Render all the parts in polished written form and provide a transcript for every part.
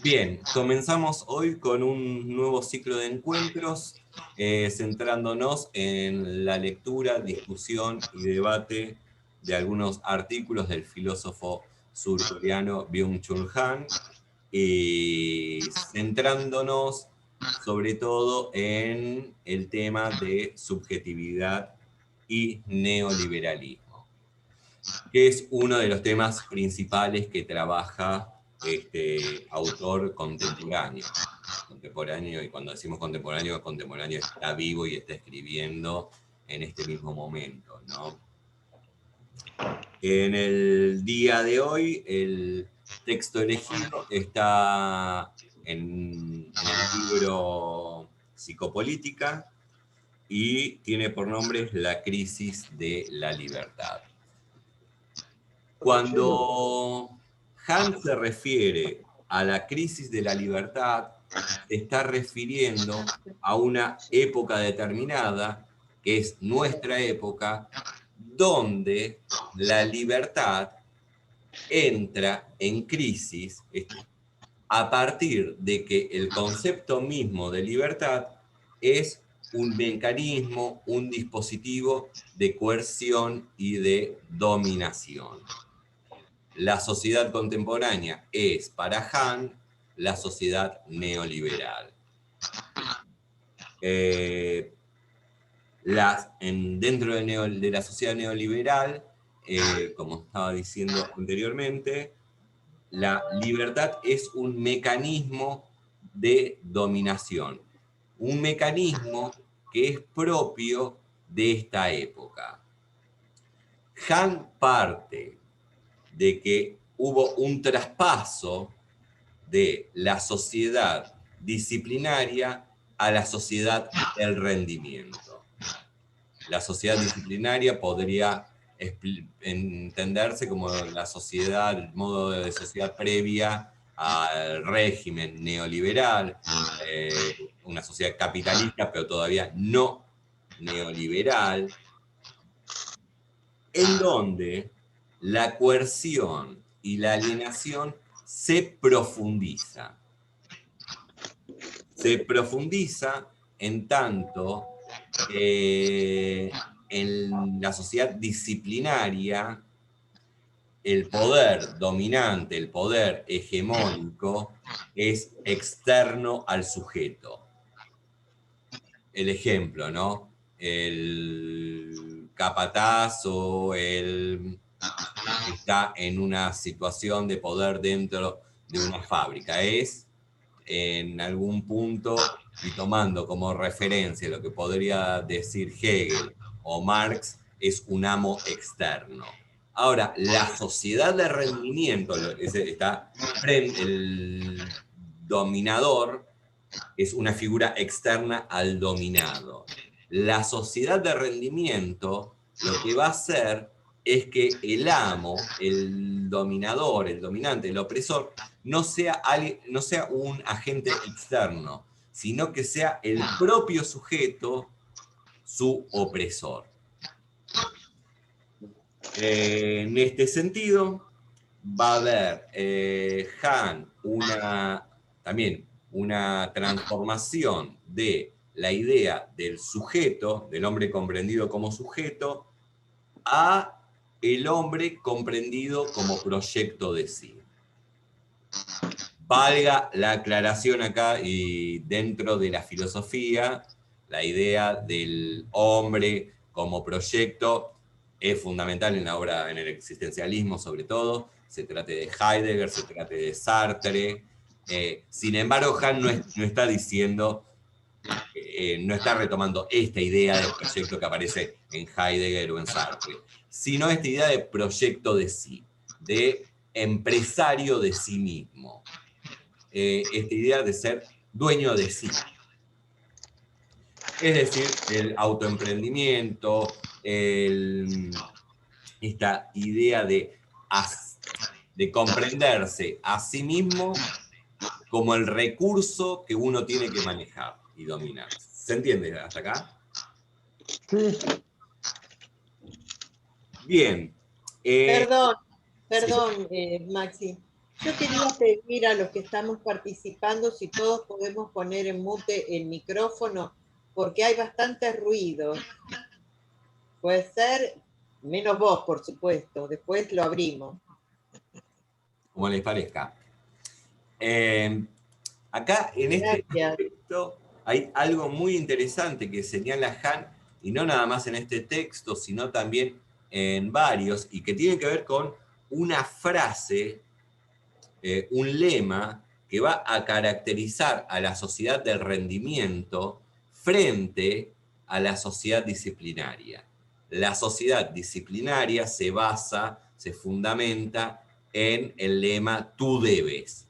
Bien, comenzamos hoy con un nuevo ciclo de encuentros, centrándonos en la lectura, discusión y debate de algunos artículos del filósofo surcoreano Byung-Chul Han, y centrándonos sobre todo en el tema de subjetividad y neoliberalismo, que es uno de los temas principales que trabaja este autor contemporáneo. Contemporáneo, y cuando decimos contemporáneo, contemporáneo está vivo y está escribiendo en este mismo momento, ¿no? En el día de hoy, el texto elegido está en el libro Psicopolítica y tiene por nombre La crisis de la libertad. Cuando Han se refiere a la crisis de la libertad, se está refiriendo a una época determinada, que es nuestra época, donde la libertad entra en crisis a partir de que el concepto mismo de libertad es un mecanismo, un dispositivo de coerción y de dominación. La sociedad contemporánea es, para Han, la sociedad neoliberal. Dentro de la sociedad neoliberal, como estaba diciendo anteriormente, la libertad es un mecanismo de dominación, un mecanismo que es propio de esta época. Han parte de que hubo un traspaso de la sociedad disciplinaria a la sociedad del rendimiento. La sociedad disciplinaria podría entenderse como la sociedad, el modo de sociedad previa al régimen neoliberal, una sociedad capitalista, pero todavía no neoliberal, en donde la coerción y la alienación se profundiza. Se profundiza en tanto en la sociedad disciplinaria el poder dominante, el poder hegemónico, es externo al sujeto. El ejemplo, ¿no? El capataz o el está en una situación de poder dentro de una fábrica. Es, en algún punto, y tomando como referencia lo que podría decir Hegel o Marx, es un amo externo. Ahora, la sociedad de rendimiento, el dominador es una figura externa al dominado. La sociedad de rendimiento lo que va a hacer es que el amo, el dominador, el dominante, el opresor, no sea un agente externo, sino que sea el propio sujeto su opresor. En este sentido, va a haber Han también una transformación de la idea del sujeto, del hombre comprendido como sujeto, a el hombre comprendido como proyecto de sí. Valga la aclaración acá, y dentro de la filosofía, la idea del hombre como proyecto es fundamental en la obra, en el existencialismo sobre todo, se trate de Heidegger, se trate de Sartre. Sin embargo, Han no está diciendo, no está retomando esta idea de proyecto que aparece en Heidegger o en Sartre, sino esta idea de proyecto de sí, de empresario de sí mismo. Esta idea de ser dueño de sí. Es decir, el autoemprendimiento, esta idea de comprenderse a sí mismo como el recurso que uno tiene que manejar y dominar. ¿Se entiende hasta acá? Sí. Bien. Perdón, Sí. Maxi. Yo quería pedir a los que estamos participando si todos podemos poner en mute el micrófono, porque hay bastante ruido. Puede ser, menos vos, por supuesto, después lo abrimos. Como les parezca. Eh, Acá en este Gracias. texto hay algo muy interesante que señala Han, y no nada más en este texto, sino también en varios, y que tiene que ver con una frase, un lema que va a caracterizar a la sociedad del rendimiento frente a la sociedad disciplinaria. La sociedad disciplinaria se basa, se fundamenta en el lema tú debes.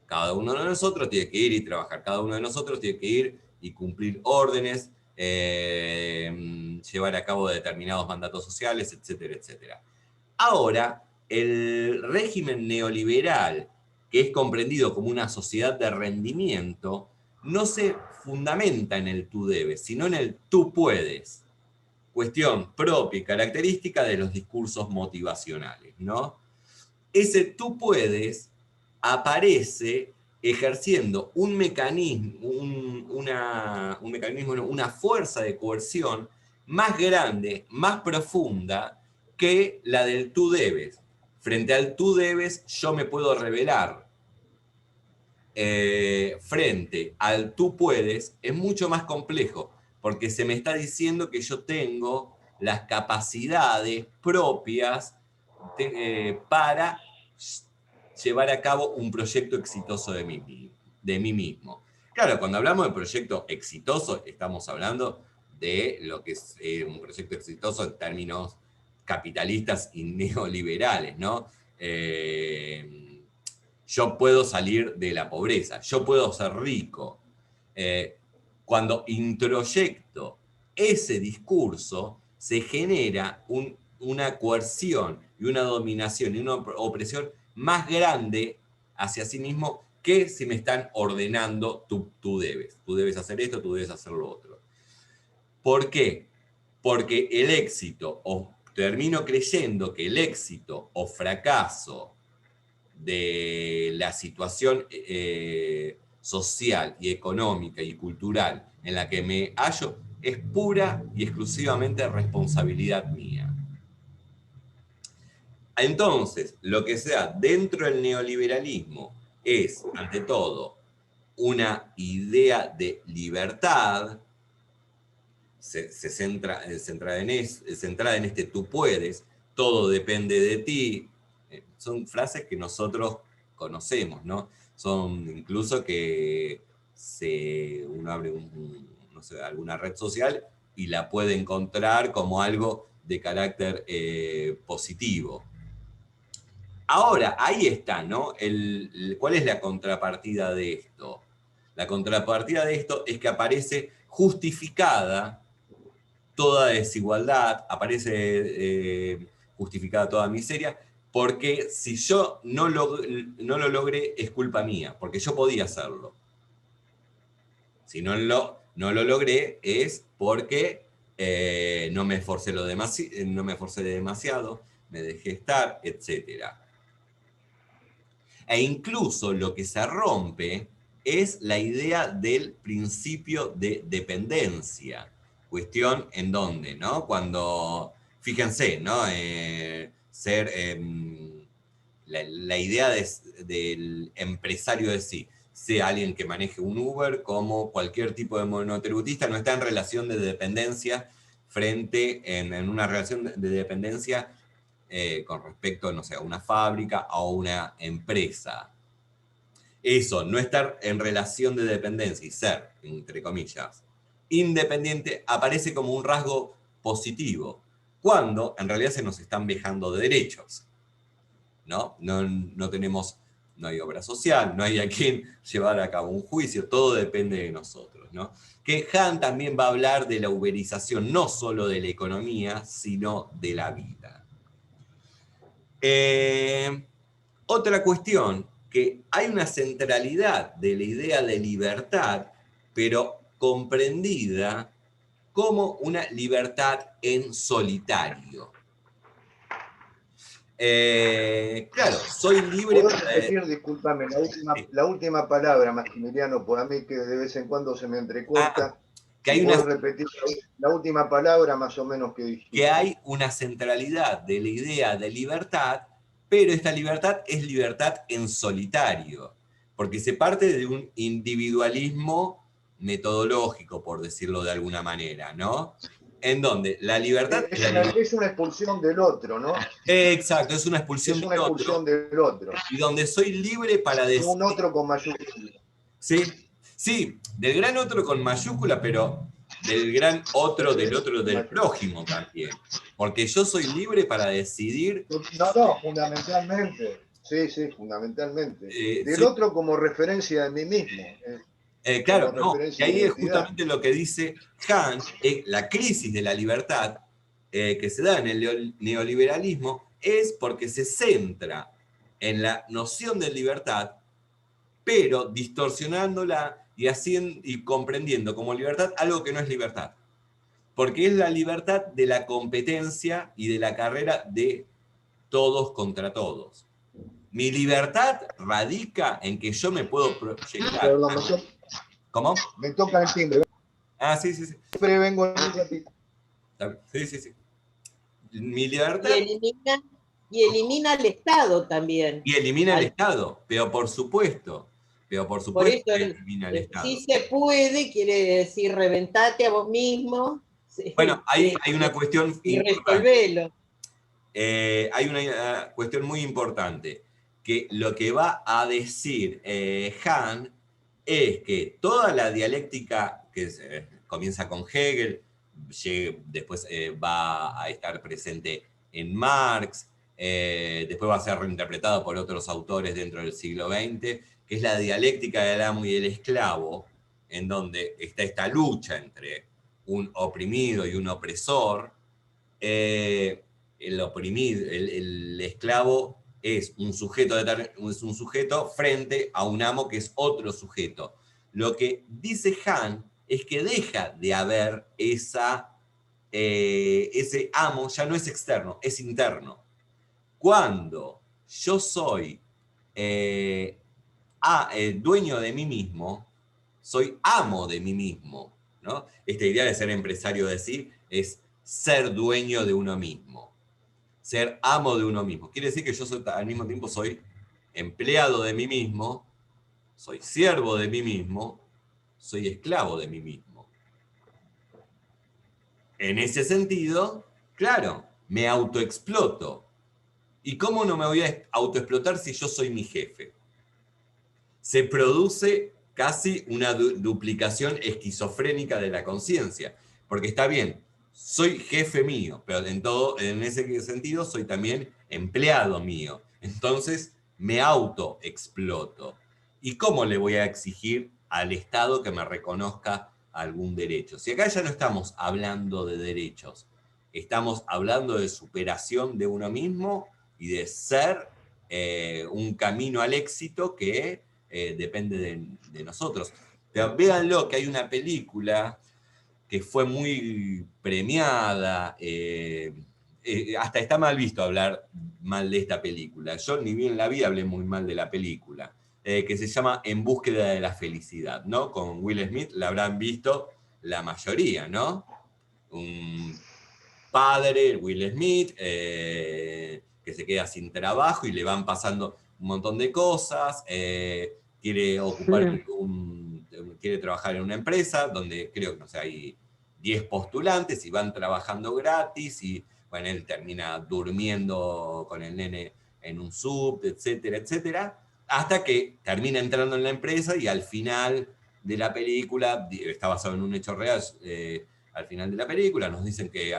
Cada uno de nosotros tiene que ir y trabajar, cada uno de nosotros tiene que ir y cumplir órdenes, llevar a cabo determinados mandatos sociales, etcétera, etcétera. Ahora, el régimen neoliberal, que es comprendido como una sociedad de rendimiento, no se fundamenta en el tú debes, sino en el tú puedes. Cuestión propia y característica de los discursos motivacionales, ¿no? Ese tú puedes aparece ejerciendo un mecanismo, una fuerza de coerción más grande, más profunda que la del tú debes. Frente al tú debes, yo me puedo rebelar. Frente al tú puedes, es mucho más complejo, porque se me está diciendo que yo tengo las capacidades propias para llevar a cabo un proyecto exitoso de mí mismo. Claro, cuando hablamos de proyecto exitoso, estamos hablando de lo que es un proyecto exitoso en términos capitalistas y neoliberales, ¿no? Yo puedo salir de la pobreza, yo puedo ser rico. Cuando introyecto ese discurso, se genera una coerción y una dominación y una opresión más grande hacia sí mismo que si me están ordenando tú debes hacer esto, tú debes hacer lo otro. ¿Por qué? Porque el éxito, o termino creyendo que el éxito o fracaso de la situación social y económica y cultural en la que me hallo es pura y exclusivamente responsabilidad mía. Entonces, lo que sea dentro del neoliberalismo es, ante todo, una idea de libertad, centrada en este tú puedes, todo depende de ti. Son frases que nosotros conocemos, ¿no? Son incluso que uno abre no sé, alguna red social y la puede encontrar como algo de carácter positivo. Ahora, ahí está, ¿no? ¿Cuál es la contrapartida de esto? La contrapartida de esto es que aparece justificada toda desigualdad, aparece justificada toda miseria, porque si yo no lo logré es culpa mía, porque yo podía hacerlo. Si no lo logré es porque no me esforcé no me esforcé demasiado, me dejé estar, etc. E incluso lo que se rompe es la idea del principio de dependencia. Cuestión en donde, ¿no? Cuando, fíjense, ¿no? La idea del empresario de sí, sea alguien que maneje un Uber como cualquier tipo de monotributista, no está en relación de dependencia en una relación de dependencia con respecto, no sé, a una fábrica o una empresa. Eso, no estar en relación de dependencia y ser, entre comillas, independiente, aparece como un rasgo positivo, cuando en realidad se nos están vejando de derechos. ¿No? No tenemos, no hay obra social, no hay a quien llevar a cabo un juicio, todo depende de nosotros, ¿no? Que Han también va a hablar de la uberización, no solo de la economía, sino de la vida. Otra cuestión, que hay una centralidad de la idea de libertad, pero comprendida como una libertad en solitario. Claro, soy libre ¿Podés para... repetir, discúlpame, la última palabra, Maximiliano, por a mí que de vez en cuando se me entrecorta? Que Si hay podés repetir la última palabra más o menos que dijiste. Que hay una centralidad de la idea de libertad, pero esta libertad es libertad en solitario, porque se parte de un individualismo metodológico, por decirlo de alguna manera, ¿no? En donde la libertad... Es una expulsión del otro, ¿no? Exacto, es una expulsión Es del una otro. expulsión del otro. Y donde soy libre para decir... Un otro con mayúscula. Sí, sí, del gran otro con mayúscula, pero del gran otro del prójimo también. Porque yo soy libre para decidir... No, fundamentalmente. Sí, fundamentalmente. Del otro como referencia de mí mismo. Claro, no, y ahí es justamente lo que dice Kant, la crisis de la libertad que se da en el neoliberalismo es porque se centra en la noción de libertad, pero distorsionándola y comprendiendo como libertad algo que no es libertad. Porque es la libertad de la competencia y de la carrera de todos contra todos. Mi libertad radica en que yo me puedo proyectar. Perdón, ¿Cómo? Me toca el timbre. Sí. Siempre vengo en un ratito. Sí. Mi libertad... Y elimina al Estado también. Y elimina el Estado, pero por supuesto. Por eso elimina el Estado. Si se puede, quiere decir reventate a vos mismo. Bueno, hay una cuestión y resolvelo. Hay una cuestión muy importante, que lo que va a decir Hahn es que toda la dialéctica que comienza con Hegel, después va a estar presente en Marx, después va a ser reinterpretado por otros autores dentro del siglo XX, que es la dialéctica del amo y el esclavo, en donde está esta lucha entre un oprimido y un opresor. El oprimido, el esclavo es un sujeto frente a un amo que es otro sujeto. Lo que dice Hahn es que deja de haber ese amo, ya no es externo, es interno. Cuando yo soy dueño de mí mismo, soy amo de mí mismo, ¿no? Esta idea de ser empresario de sí es ser dueño de uno mismo, ser amo de uno mismo. Quiere decir que yo al mismo tiempo soy empleado de mí mismo, soy siervo de mí mismo, soy esclavo de mí mismo. En ese sentido, claro, me autoexploto. ¿Y cómo no me voy a autoexplotar si yo soy mi jefe? Se produce casi una duplicación esquizofrénica de la conciencia, porque está bien, soy jefe mío, pero en ese sentido soy también empleado mío. Entonces me autoexploto. ¿Y cómo le voy a exigir al Estado que me reconozca algún derecho? Si acá ya no estamos hablando de derechos, estamos hablando de superación de uno mismo y de ser un camino al éxito que depende de nosotros. Pero véanlo, que hay una película que fue muy premiada, hasta está mal visto hablar mal de esta película. Yo ni bien la vi, hablé muy mal de la película, que se llama En búsqueda de la felicidad, ¿no? Con Will Smith, la habrán visto la mayoría, ¿no? Un padre, Will Smith, que se queda sin trabajo y le van pasando un montón de cosas, quiere quiere trabajar en una empresa donde creo que no sé, hay 10 postulantes y van trabajando gratis y bueno, él termina durmiendo con el nene en un sub, etcétera, etcétera, hasta que termina entrando en la empresa y al final de la película, está basado en un hecho real, al final de la película nos dicen que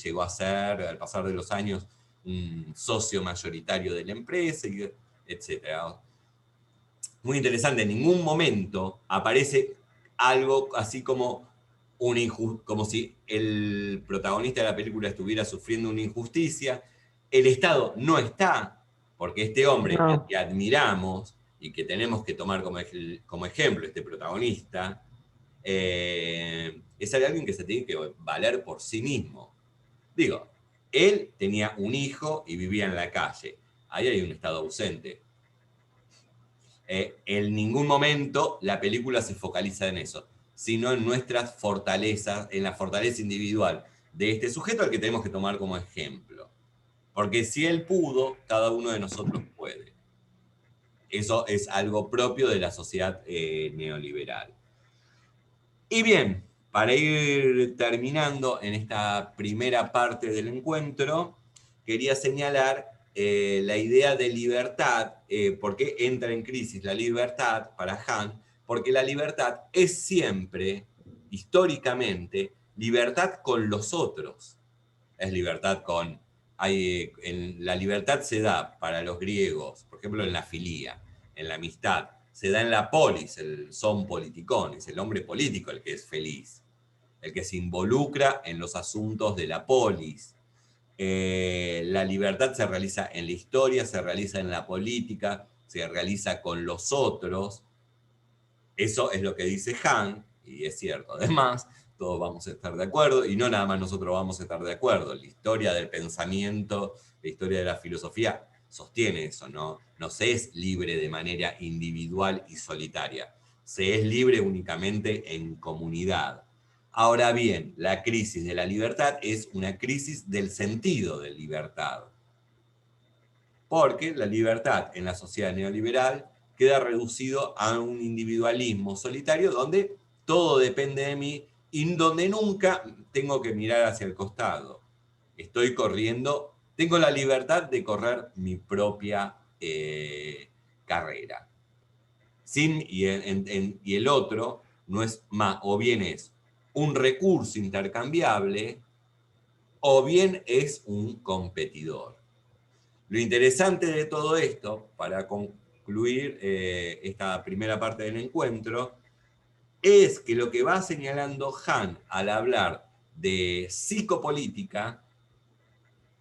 llegó a ser, al pasar de los años, un socio mayoritario de la empresa, etcétera. Muy interesante, en ningún momento aparece algo así como como si el protagonista de la película estuviera sufriendo una injusticia. El Estado no está, porque este hombre que admiramos y que tenemos que tomar como ejemplo, este protagonista, es alguien que se tiene que valer por sí mismo. Digo, Él tenía un hijo y vivía en la calle. Ahí hay un Estado ausente. En ningún momento la película se focaliza en eso, sino en nuestras fortalezas, en la fortaleza individual de este sujeto al que tenemos que tomar como ejemplo. Porque si él pudo, cada uno de nosotros puede. Eso es algo propio de la sociedad neoliberal. Y bien, para ir terminando en esta primera parte del encuentro, quería señalar la idea de libertad, por qué entra en crisis la libertad para Han, porque la libertad es siempre, históricamente, libertad con los otros. Es libertad con... la libertad se da para los griegos, por ejemplo, en la filía, en la amistad. Se da en la polis, el son politicón, es el hombre político el que es feliz, el que se involucra en los asuntos de la polis. La libertad se realiza en la historia, se realiza en la política, se realiza con los otros. Eso es lo que dice Han, y es cierto. Además, todos vamos a estar de acuerdo, y no nada más nosotros vamos a estar de acuerdo. La historia del pensamiento, la historia de la filosofía sostiene eso, ¿no? No se es libre de manera individual y solitaria, se es libre únicamente en comunidad. Ahora bien, la crisis de la libertad es una crisis del sentido de libertad. Porque la libertad en la sociedad neoliberal queda reducido a un individualismo solitario donde todo depende de mí y donde nunca tengo que mirar hacia el costado. Estoy corriendo, tengo la libertad de correr mi propia carrera. Y el otro no es más, o bien es un recurso intercambiable, o bien es un competidor. Lo interesante de todo esto, para concluir esta primera parte del encuentro, es que lo que va señalando Han al hablar de psicopolítica,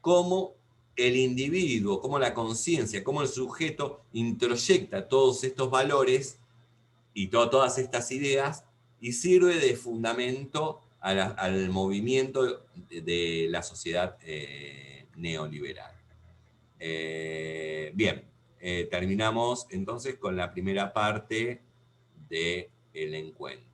cómo el individuo, cómo la conciencia, cómo el sujeto introyecta todos estos valores y todas estas ideas y sirve de fundamento al movimiento de la sociedad neoliberal. Bien, terminamos entonces con la primera parte del encuentro.